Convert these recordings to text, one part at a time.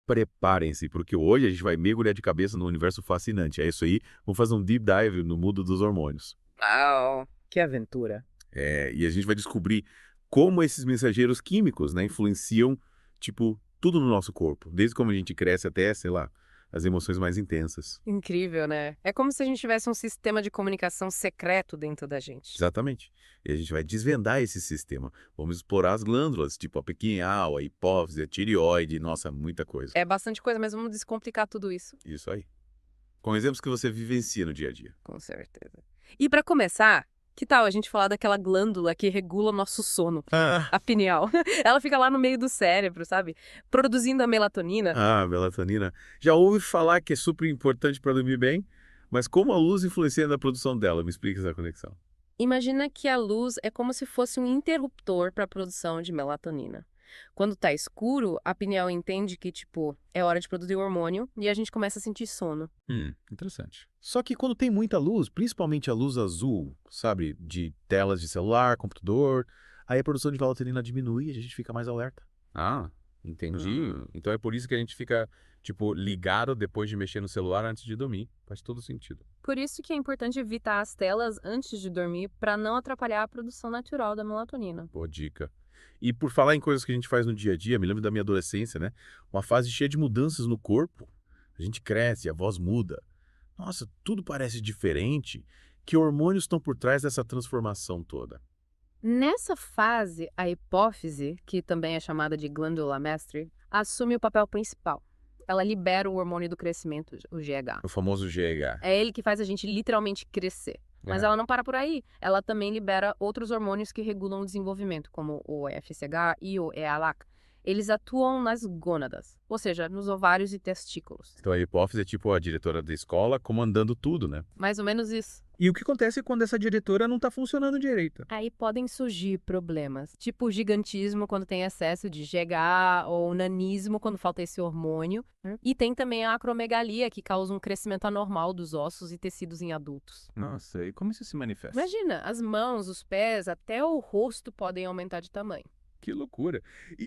Preparem-se, porque hoje a gente vai mergulhar de cabeça num universo fascinante. É isso aí, vamos fazer um deep dive no mundo dos hormônios. Uau! Que aventura. E a gente vai descobrir como esses mensageiros químicos, né, influenciam, tipo, tudo no nosso corpo. Desde como a gente cresce até, sei lá, as emoções mais intensas. Incrível, né? É como se a gente tivesse um sistema de comunicação secreto dentro da gente. Exatamente. E a gente vai desvendar esse sistema. Vamos explorar as glândulas, tipo a pineal, a hipófise, a tireoide, nossa, muita coisa. É bastante coisa, mas vamos descomplicar tudo isso. Isso aí. Com exemplos que você vivencia no dia a dia. Com certeza. E para começar, que tal a gente falar daquela glândula que regula o nosso sono? Ah, A pineal. Ela fica lá no meio do cérebro, sabe? Produzindo a melatonina. melatonina. Já ouvi falar que é super importante para dormir bem, mas como a luz influencia na produção dela? Me explica essa conexão. Imagina que a luz é como se fosse um interruptor para a produção de melatonina. Quando tá escuro, a pineal entende que, tipo, é hora de produzir o hormônio e a gente começa a sentir sono. Interessante. Só que quando tem muita luz, principalmente a luz azul, sabe, de telas de celular, computador, aí a produção de melatonina diminui e a gente fica mais alerta. Ah, entendi. Então é por isso que a gente fica, tipo, ligado depois de mexer no celular antes de dormir. Faz todo sentido. Por isso que é importante evitar as telas antes de dormir para não atrapalhar a produção natural da melatonina. Boa dica. E por falar em coisas que a gente faz no dia a dia, me lembro da minha adolescência, né? Uma fase cheia de mudanças no corpo. A gente cresce, a voz muda. Nossa, tudo parece diferente. Que hormônios estão por trás dessa transformação toda? Nessa fase, a hipófise, que também é chamada de glândula mestre, assume o papel principal. Ela libera o hormônio do crescimento, o GH. O famoso GH. É ele que faz a gente literalmente crescer. Mas É. ela não para por aí. Ela também libera outros hormônios que regulam o desenvolvimento, como o FSH e o EALAC. Eles atuam nas gônadas, ou seja, nos ovários e testículos. Então a hipófise é tipo a diretora da escola comandando tudo, né? Mais ou menos isso. E o que acontece quando essa diretora não está funcionando direito? Aí podem surgir problemas, tipo gigantismo quando tem excesso de GH ou nanismo quando falta esse hormônio. E tem também a acromegalia, que causa um crescimento anormal dos ossos e tecidos em adultos. Nossa, e como isso se manifesta? Imagina, as mãos, os pés, até o rosto podem aumentar de tamanho. Que loucura.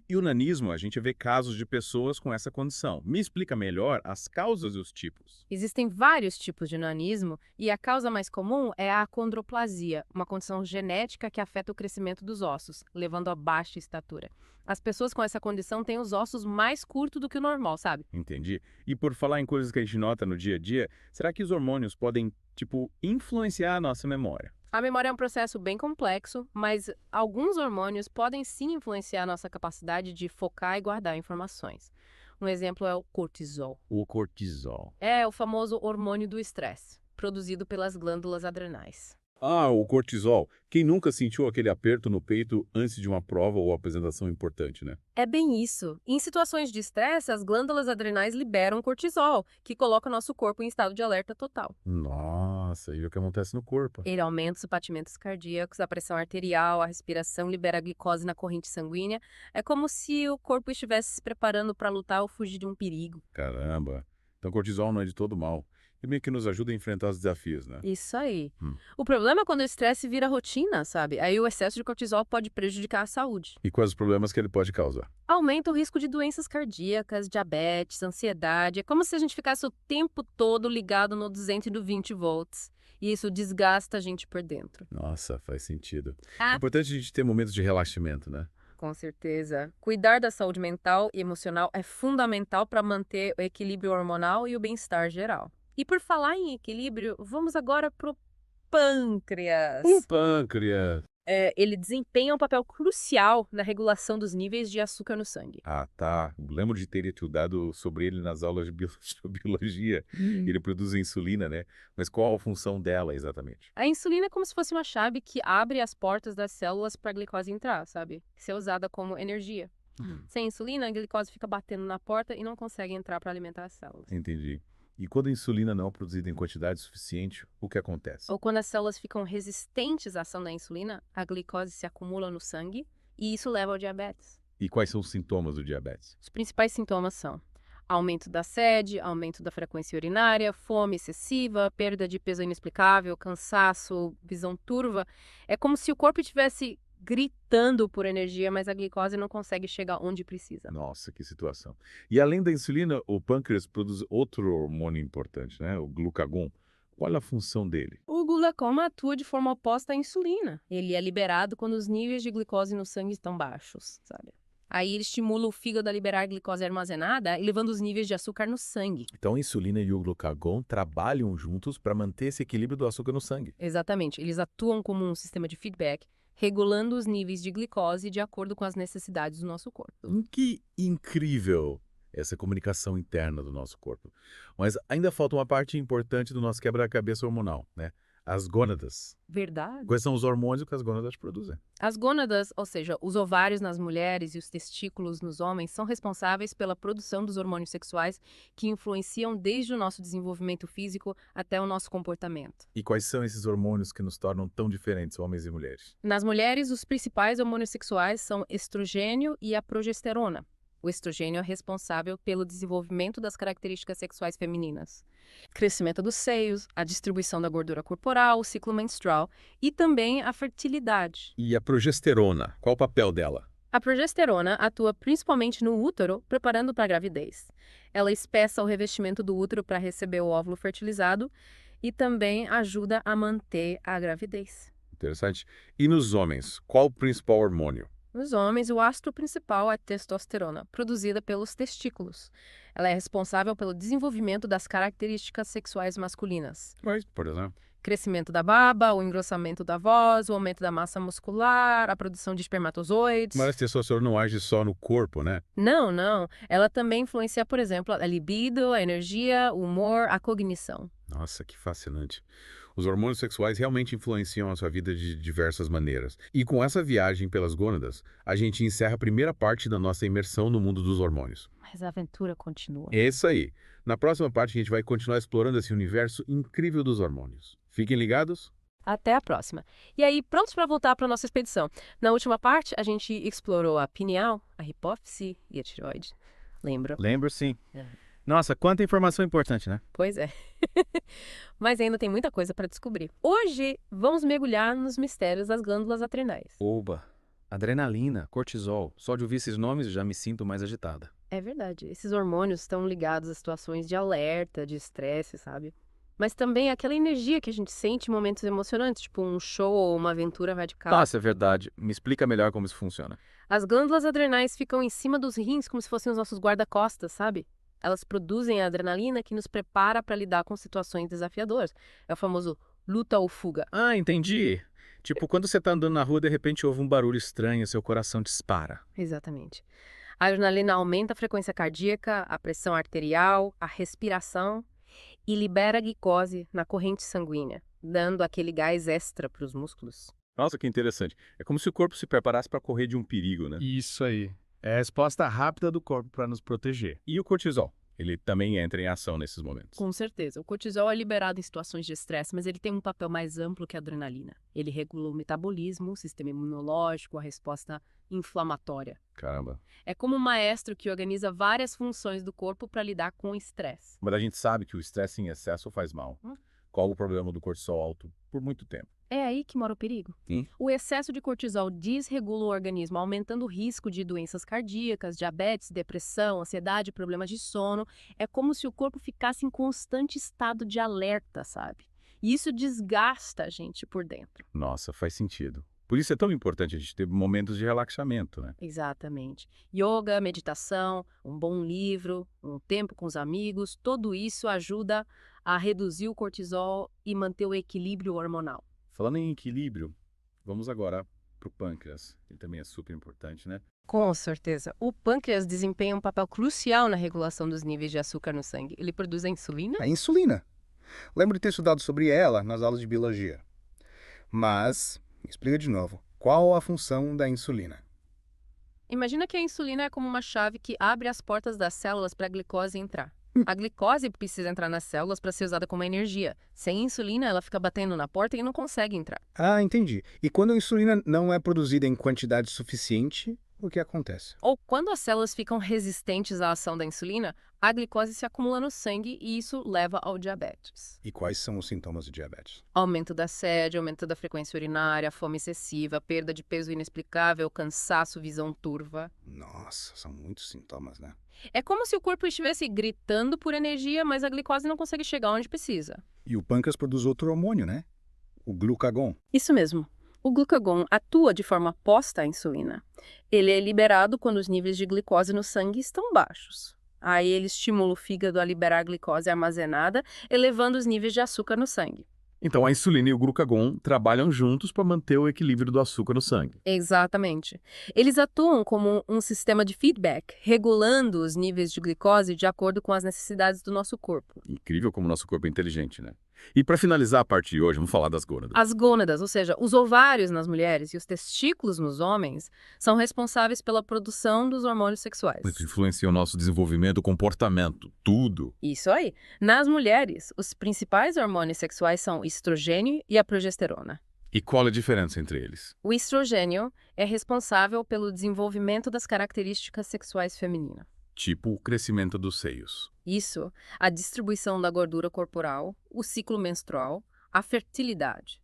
E o nanismo, a gente vê casos de pessoas com essa condição. Me explica melhor as causas e os tipos. Existem vários tipos de nanismo e a causa mais comum é a acondroplasia, uma condição genética que afeta o crescimento dos ossos, levando a baixa estatura. As pessoas com essa condição têm os ossos mais curtos do que o normal, sabe? Entendi. E por falar em coisas que a gente nota no dia a dia, será que os hormônios podem, tipo, influenciar a nossa memória? A memória é um processo bem complexo, mas alguns hormônios podem sim influenciar a nossa capacidade de focar e guardar informações. Um exemplo é o cortisol. O cortisol. É o famoso hormônio do estresse, produzido pelas glândulas adrenais. Ah, o cortisol. Quem nunca sentiu aquele aperto no peito antes de uma prova ou apresentação importante, né? É bem isso. Em situações de estresse, as glândulas adrenais liberam cortisol, que coloca nosso corpo em estado de alerta total. Nossa, e o que acontece no corpo? Ele aumenta os batimentos cardíacos, a pressão arterial, a respiração, libera a glicose na corrente sanguínea. É como se o corpo estivesse se preparando para lutar ou fugir de um perigo. Caramba. Então cortisol não é de todo mal. E meio que nos ajuda a enfrentar os desafios, né? Isso aí. Hum. O problema é quando o estresse vira rotina, sabe? Aí o excesso de cortisol pode prejudicar a saúde. E quais os problemas que ele pode causar? Aumenta o risco de doenças cardíacas, diabetes, ansiedade. É como se a gente ficasse o tempo todo ligado no 220 volts. E isso desgasta a gente por dentro. Nossa, faz sentido. É Ah, importante a gente ter momentos de relaxamento, né? com certeza. Cuidar da saúde mental e emocional é fundamental para manter o equilíbrio hormonal e o bem-estar geral. E por falar em equilíbrio, vamos agora pro pâncreas. O pâncreas. Ele desempenha um papel crucial na regulação dos níveis de açúcar no sangue. Ah, tá. Lembro de ter estudado sobre ele nas aulas de biologia. Ele produz insulina, né? Mas qual a função dela exatamente? A insulina é como se fosse uma chave que abre as portas das células para a glicose entrar, sabe? Ser usada como energia. Sem insulina, a glicose fica batendo na porta e não consegue entrar para alimentar as células. Entendi. E quando a insulina não é produzida em quantidade suficiente, o que acontece? Ou quando as células ficam resistentes à ação da insulina, a glicose se acumula no sangue e isso leva ao diabetes. E quais são os sintomas do diabetes? Os principais sintomas são aumento da sede, aumento da frequência urinária, fome excessiva, perda de peso inexplicável, cansaço, visão turva. É como se o corpo estivesse gritando por energia, mas a glicose não consegue chegar onde precisa. Nossa, que situação. E além da insulina, o pâncreas produz outro hormônio importante, né? O glucagon. Qual é a função dele? O glucagon atua de forma oposta à insulina. Ele é liberado quando os níveis de glicose no sangue estão baixos, sabe? Aí ele estimula o fígado a liberar glicose armazenada, elevando os níveis de açúcar no sangue. Então a insulina e o glucagon trabalham juntos para manter esse equilíbrio do açúcar no sangue. Exatamente. Eles atuam como um sistema de feedback, regulando os níveis de glicose de acordo com as necessidades do nosso corpo. Que incrível essa comunicação interna do nosso corpo. Mas ainda falta uma parte importante do nosso quebra-cabeça hormonal, né? As gônadas. Verdade? Quais são os hormônios que as gônadas produzem? As gônadas, ou seja, os ovários nas mulheres e os testículos nos homens, são responsáveis pela produção dos hormônios sexuais que influenciam desde o nosso desenvolvimento físico até o nosso comportamento. E quais são esses hormônios que nos tornam tão diferentes, homens e mulheres? Nas mulheres, os principais hormônios sexuais são estrogênio e a progesterona. O estrogênio é responsável pelo desenvolvimento das características sexuais femininas. Crescimento dos seios, a distribuição da gordura corporal, o ciclo menstrual e também a fertilidade. E a progesterona, qual o papel dela? A progesterona atua principalmente no útero, preparando para a gravidez. Ela espessa o revestimento do útero para receber o óvulo fertilizado e também ajuda a manter a gravidez. Interessante. E nos homens, qual o principal hormônio? Nos homens, o astro principal é a testosterona, produzida pelos testículos. Ela é responsável pelo desenvolvimento das características sexuais masculinas. Mas, por exemplo? Crescimento da barba, o engrossamento da voz, o aumento da massa muscular, a produção de espermatozoides. Mas a testosterona não age só no corpo, né? Não. Ela também influencia, por exemplo, a libido, a energia, o humor, a cognição. Nossa, que fascinante. Os hormônios sexuais realmente influenciam a sua vida de diversas maneiras. E com essa viagem pelas gônadas, a gente encerra a primeira parte da nossa imersão no mundo dos hormônios. Mas a aventura continua. É isso aí. Na próxima parte, a gente vai continuar explorando esse universo incrível dos hormônios. Fiquem ligados. Até a próxima. E aí, prontos para voltar para a nossa expedição. Na última parte, a gente explorou a pineal, a hipófise e a tireoide. Lembra? Lembro, sim. Nossa, quanta informação importante, né? Pois é. Mas ainda tem muita coisa para descobrir. Hoje, vamos mergulhar nos mistérios das glândulas adrenais. Oba, adrenalina, cortisol. Só de ouvir esses nomes já me sinto mais agitada. É verdade. Esses hormônios estão ligados a situações de alerta, de estresse, sabe? Mas também aquela energia que a gente sente em momentos emocionantes, tipo um show ou uma aventura radical. Nossa, é verdade. Me explica melhor como isso funciona. As glândulas adrenais ficam em cima dos rins como se fossem os nossos guarda-costas, sabe? Elas produzem a adrenalina que nos prepara para lidar com situações desafiadoras. É o famoso luta ou fuga. Ah, entendi. Tipo, quando você tá andando na rua, de repente ouve um barulho estranho e seu coração dispara. Exatamente. A adrenalina aumenta a frequência cardíaca, a pressão arterial, a respiração e libera glicose na corrente sanguínea, dando aquele gás extra para os músculos. Nossa, que interessante. É como se o corpo se preparasse para correr de um perigo, né? Isso aí. É a resposta rápida do corpo para nos proteger. E o cortisol? Ele também entra em ação nesses momentos. Com certeza. O cortisol é liberado em situações de estresse, mas ele tem um papel mais amplo que a adrenalina. Ele regula o metabolismo, o sistema imunológico, a resposta inflamatória. Caramba. É como um maestro que organiza várias funções do corpo para lidar com o estresse. Mas a gente sabe que o estresse em excesso faz mal. Qual o problema do cortisol alto por muito tempo? É aí que mora o perigo. O excesso de cortisol desregula o organismo, aumentando o risco de doenças cardíacas, diabetes, depressão, ansiedade, problemas de sono. É como se o corpo ficasse em constante estado de alerta, sabe? E isso desgasta a gente por dentro. Nossa, faz sentido. Por isso é tão importante a gente ter momentos de relaxamento, né? Exatamente. Yoga, meditação, um bom livro, um tempo com os amigos, tudo isso ajuda a reduzir o cortisol e manter o equilíbrio hormonal. Falando em equilíbrio, vamos agora para o pâncreas. Ele também é super importante, né? Com certeza. O pâncreas desempenha um papel crucial na regulação dos níveis de açúcar no sangue. Ele produz a insulina? A insulina. Lembro de ter estudado sobre ela nas aulas de biologia. Mas, explica de novo, qual a função da insulina? Imagina que a insulina é como uma chave que abre as portas das células para a glicose entrar. A glicose precisa entrar nas células para ser usada como energia. Sem insulina, ela fica batendo na porta e não consegue entrar. Ah, entendi. E quando a insulina não é produzida em quantidade suficiente, O que acontece? Ou quando as células ficam resistentes à ação da insulina, a glicose se acumula no sangue e isso leva ao diabetes. E quais são os sintomas de diabetes? Aumento da sede, aumento da frequência urinária, fome excessiva, perda de peso inexplicável, cansaço, visão turva. Nossa, são muitos sintomas, né? É como se o corpo estivesse gritando por energia, mas a glicose não consegue chegar onde precisa. E o pâncreas produz outro hormônio, né? O glucagon. Isso mesmo. O glucagon atua de forma oposta à insulina. Ele é liberado quando os níveis de glicose no sangue estão baixos. Aí ele estimula o fígado a liberar a glicose armazenada, elevando os níveis de açúcar no sangue. Então a insulina e o glucagon trabalham juntos para manter o equilíbrio do açúcar no sangue. Exatamente. Eles atuam como um sistema de feedback, regulando os níveis de glicose de acordo com as necessidades do nosso corpo. Incrível como o nosso corpo é inteligente, né? E para finalizar a parte de hoje, vamos falar das gônadas. As gônadas, ou seja, os ovários nas mulheres e os testículos nos homens, são responsáveis pela produção dos hormônios sexuais. Isso influencia o nosso desenvolvimento, o comportamento, tudo. Isso aí. Nas mulheres, os principais hormônios sexuais são o estrogênio e a progesterona. E qual é a diferença entre eles? O estrogênio é responsável pelo desenvolvimento das características sexuais femininas. Tipo o crescimento dos seios. Isso, a distribuição da gordura corporal, o ciclo menstrual, a fertilidade.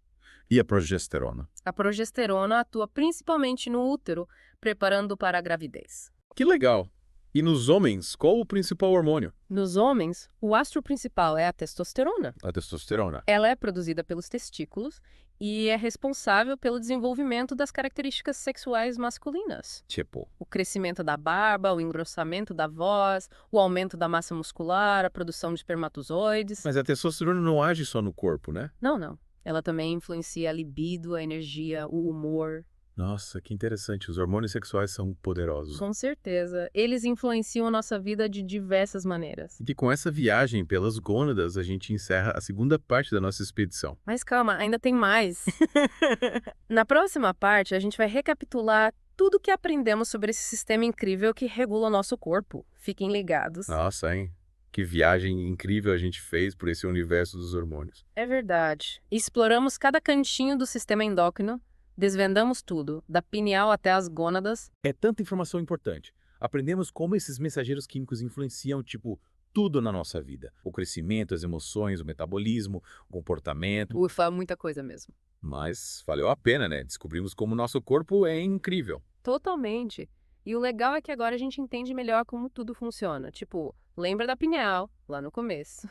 E a progesterona? A progesterona atua principalmente no útero, preparando para a gravidez. Que legal! E nos homens, qual o principal hormônio? Nos homens, o astro principal é a testosterona. A testosterona. Ela é produzida pelos testículos e é responsável pelo desenvolvimento das características sexuais masculinas. Tipo, O crescimento da barba, o engrossamento da voz, o aumento da massa muscular, a produção de espermatozoides. mas a testosterona não age só no corpo, né? Não. Ela também influencia a libido, a energia, o humor. Nossa, que interessante. Os hormônios sexuais são poderosos. Com certeza. Eles influenciam a nossa vida de diversas maneiras. E com essa viagem pelas gônadas, a gente encerra a segunda parte da nossa expedição. Mas calma, ainda tem mais. Na próxima parte, a gente vai recapitular tudo que aprendemos sobre esse sistema incrível que regula o nosso corpo. Fiquem ligados. Nossa, hein? Que viagem incrível a gente fez por esse universo dos hormônios. É verdade. Exploramos cada cantinho do sistema endócrino, desvendamos tudo, da pineal até as gônadas. É tanta informação importante. Aprendemos como esses mensageiros químicos influenciam, tudo na nossa vida. O crescimento, as emoções, o metabolismo, o comportamento. Ufa, muita coisa mesmo. Mas valeu a pena, né? Descobrimos como o nosso corpo é incrível. Totalmente. E o legal é que agora a gente entende melhor como tudo funciona. Lembra da pineal, lá no começo.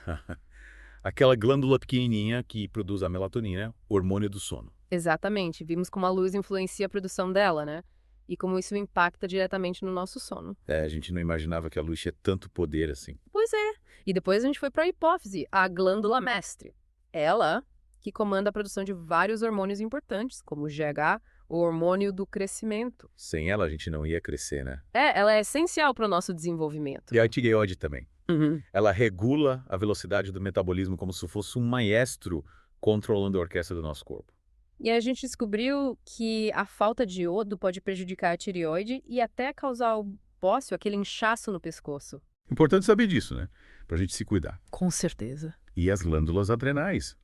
Aquela glândula pequenininha que produz a melatonina, o hormônio do sono. Exatamente. Vimos como a luz influencia a produção dela, né? E como isso impacta diretamente no nosso sono. A gente não imaginava que a luz tinha tanto poder assim. Pois é. E depois a gente foi para a hipófise, a glândula mestre. Ela que comanda a produção de vários hormônios importantes, como o GH, o hormônio do crescimento. Sem ela a gente não ia crescer, né? Ela é essencial para o nosso desenvolvimento. E a tireoide também. Uhum. Ela regula a velocidade do metabolismo como se fosse um maestro controlando a orquestra do nosso corpo. E a gente descobriu que a falta de iodo pode prejudicar a tireoide e até causar ao bócio aquele inchaço no pescoço. Importante saber disso, né? Pra gente se cuidar. Com certeza. E as glândulas adrenais.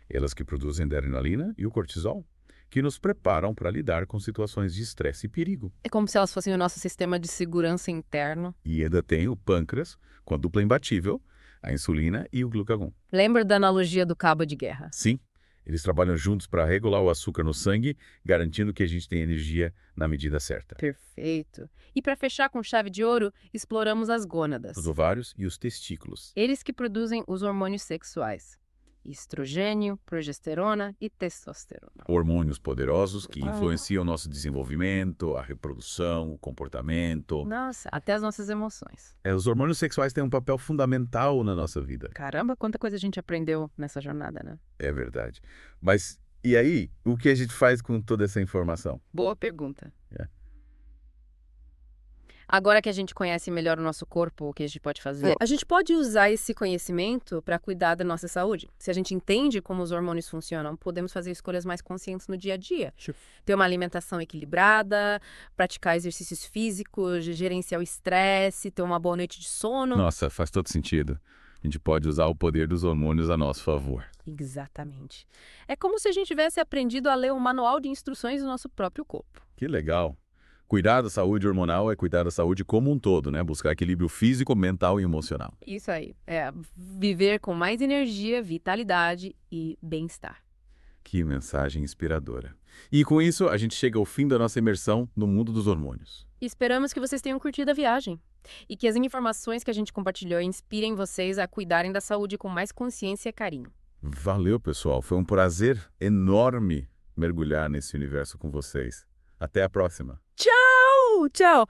Elas que produzem a adrenalina e o cortisol, que nos preparam para lidar com situações de estresse e perigo. É como se elas fossem o nosso sistema de segurança interno. E ainda tem o pâncreas, com a dupla imbatível, a insulina e o glucagon. Lembra da analogia do cabo de guerra? Sim, eles trabalham juntos para regular o açúcar no sangue, garantindo que a gente tenha energia na medida certa. Perfeito. E para fechar com chave de ouro, exploramos as gônadas. Os ovários e os testículos. Eles que produzem os hormônios sexuais. Estrogênio, progesterona e testosterona. Hormônios poderosos que influenciam o nosso desenvolvimento, a reprodução, o comportamento. Nossa, até as nossas emoções. Os hormônios sexuais têm um papel fundamental na nossa vida. Caramba, quanta coisa a gente aprendeu nessa jornada, né? É verdade. Mas, e aí, o que a gente faz com toda essa informação? Boa pergunta. É. Agora que a gente conhece melhor o nosso corpo, o que a gente pode fazer? A gente pode usar esse conhecimento para cuidar da nossa saúde. Se a gente entende como os hormônios funcionam, podemos fazer escolhas mais conscientes no dia a dia. Ter uma alimentação equilibrada, praticar exercícios físicos, gerenciar o estresse, ter uma boa noite de sono. Nossa, faz todo sentido. A gente pode usar o poder dos hormônios a nosso favor. Exatamente. É como se a gente tivesse aprendido a ler o manual de instruções do nosso próprio corpo. Que legal. Cuidar da saúde hormonal é cuidar da saúde como um todo, né? Buscar equilíbrio físico, mental e emocional. Isso aí. É viver com mais energia, vitalidade e bem-estar. Que mensagem inspiradora. E com isso, a gente chega ao fim da nossa imersão no mundo dos hormônios. Esperamos que vocês tenham curtido a viagem e que as informações que a gente compartilhou inspirem vocês a cuidarem da saúde com mais consciência e carinho. Valeu, pessoal. Foi um prazer enorme mergulhar nesse universo com vocês. Até a próxima. Tchau! Tchau!